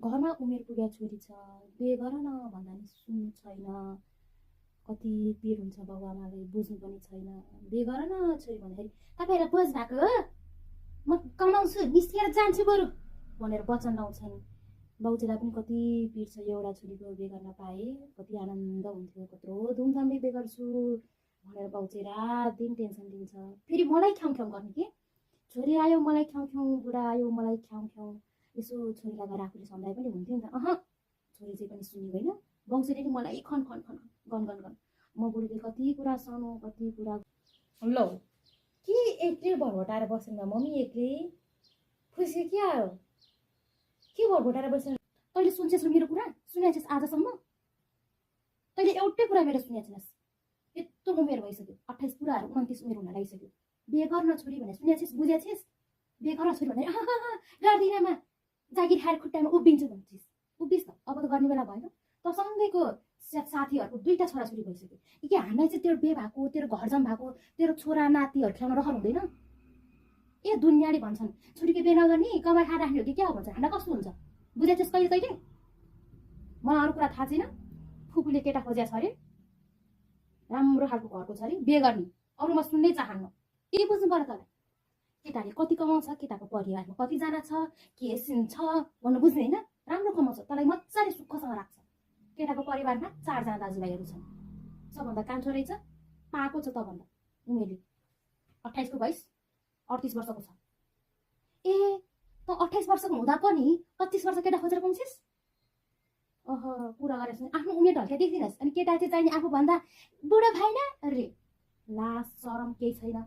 घरमा उमेर पुगेको छोरी छ, बिहे गर न भन्दा नि सुन्नु छैन। कति पिर हुन्छ बाबुआमालाई बुझ्नु पनि छैन। बिहे गर न छोरी भन्दाखेरि तपाईँहरूलाई बुझ भएको हो, म कमाउँछु निस्केर जान्छु बरु भनेर वचन लाउँछन्। बाउजीलाई पनि कति पिर छ, एउटा छोरीको बिहे गर्न पाए कति आनन्द हुन्थ्यो, कत्रो धुमधामले बिहे गर्छु भनेर बाउजी रात दिन टेन्सन लिन्छ। फेरि मलाई ख्याउ ख्याउ गर्ने कि छोरी आयो मलाई ख्याउ ख्याउ, बुढा आयो मलाई ख्याउ ख्याउ। यसो छोरीलाई गएर आफूले सम्झाइ पनि हुन्थ्यो नि त। छोरी चाहिँ पनि सुन्ने होइन, बाउजीले नि मलाई खन खन खन गन गन गन। म बुढीले कति कुरा सानो कति कुरा। ल के एक्लै भरभटाएर बसेन मम्मी, एक्लै खुसी के आयो, के भरभटाएर बसेन? तैँले सुन्छेस् मेरो कुरा, सुनेछस् आजसम्म? तैँले एउटै कुरा मेरो सुनेको छैनस्। यत्रो उमेर भइसक्यो, 28 पुराहरू 29 उमेर हुन लागिसक्यो। बिहे गर्न छोरी भने सुनेछस्, बुझेछस्? बिहे गर्न छोरी भने गर्दिनँ, जागिर खाएर खुट्टामा उभिन्छु भन्छस्। उभिस् त, अब त गर्ने बेला भएन। तसँगैको साथीहरूको 2टा छोराछोरी भइसक्यो। के हामीलाई चाहिँ तेरो बिहे भएको, तेरो घरजम भएको, तेरो छोरा नातिहरू खेलाउन रहर हुँदैन? ए दुनियाँले भन्छन् छोरीको बिहे नगर्ने कमाइ खाएर राख्ने हो कि क्या हो भन्छ। हामीलाई कस्तो हुन्छ बुझेछस्? कहिले कहिले मलाई अरू कुरा थाहा छैन। फुपूले केटा खोजेको छ अरे, राम्रो खालको घरको छ अरे, बिहे गर्ने। अरू म सुन्नै चाहन्न। के बुझ्नु पर्यो तँलाई? केटाले कति कमाउँछ, केटाको परिवारमा कतिजना छ, के सिन छ भन्नु बुझ्ने होइन। राम्रो कमाउँछ, तँलाई मजाले सुखसँग राख्छ। केटाको परिवारमा 4 जना दाजुभाइहरू छन्, सबभन्दा कान्छो रहेछ, पाएको छ तँभन्दा उमेरले। 28 को भइस, 38 वर्षको छ। ए त 28 वर्षको हुँदा पनि 25 वर्ष केटा खोजेर पाउँछिस्? कुरा गरेर सुन, आफ्नो उमेर ढल्के देख्दिनस्। अनि केटा चाहिँ चाहिने आफूभन्दा बुढो भएन अरे, लाज शरम केही छैन।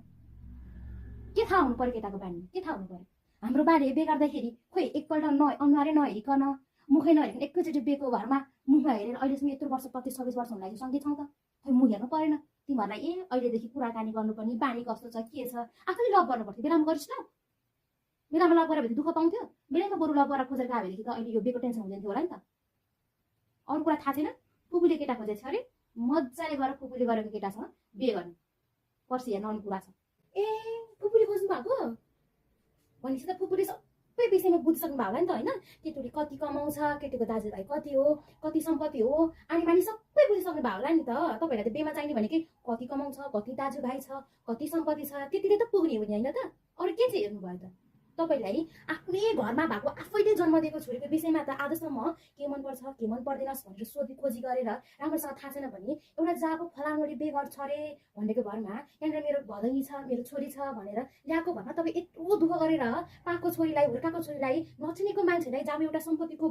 के थाहा हुनु पर्यो केटाको बानी, के थाहा हुनु पर्यो? हाम्रो बाले बिहे गर्दाखेरि खोइ एकपल्ट अनुहारै नहेरिकन, मुखै नहेरिकन एकैचोटि बिहेको घरमा मुखमा हेरेर अहिलेसम्म यत्रो वर्ष 25-26 वर्ष हुन लागि सँगै छौँ त। खोइ मुख हेर्नु परेन तिमीहरूलाई। अहिलेदेखि कुराकानी गर्नुपर्ने, बानी कस्तो छ के छ आफूले लभ गर्नु पर्थ्यो। बेलामा गरिस् न, बेलामा लभ गरेर दुःख पाउँथ्यो। बेलैमा बरु लभ गरेर खोजेर गयो भनेदेखि त अहिले यो बिहेको टेन्सन हुँदैन थियो होला नि त। अरू कुरा थाहा छैन? फुपूले केटा खोजेको छ अरे, मजाले गएर फुपूले गरेको केटासँग बिहे गर्ने। पर्सि हेर्न आउने कुरा छ। ए फुपूले खोज्नु भएको भनेपछि त फुपूले सबै विषयमा बुझिसक्नु भएको होला नि त होइन? केटोले कति कमाउँछ, केटीको दाजुभाइ कति हो, कति सम्पत्ति हो, आनी मानी सबै बुझिसक्नु भएको होला नि त। तपाईँहरूलाई त बिहेमा चाहिने भनेकै कति कमाउँछ, कति दाजुभाइ छ, कति सम्पत्ति छ, त्यतिले त पुग्ने हो नि होइन त? अरू के चाहिँ हेर्नुभयो त? तपाईँलाई आफ्नै घरमा भएको आफैले जन्म दिएको छोरीको विषयमा त आजसम्म के मनपर्छ के मन पर्दैनस् भनेर सोधी खोजी गरेर राम्रोसँग थाहा छैन भने एउटा जाको फलानुले बिहे गर्छ अरे भनेको भरमा यहाँनिर मेरो भदैनी छ, मेरो छोरी छ भनेर ल्याएको भरमा तपाईँ यत्रो दुःख गरेर पाएको छोरीलाई, हुर्काएको छोरीलाई, नचिनेको मान्छेलाई जब एउटा सम्पत्तिको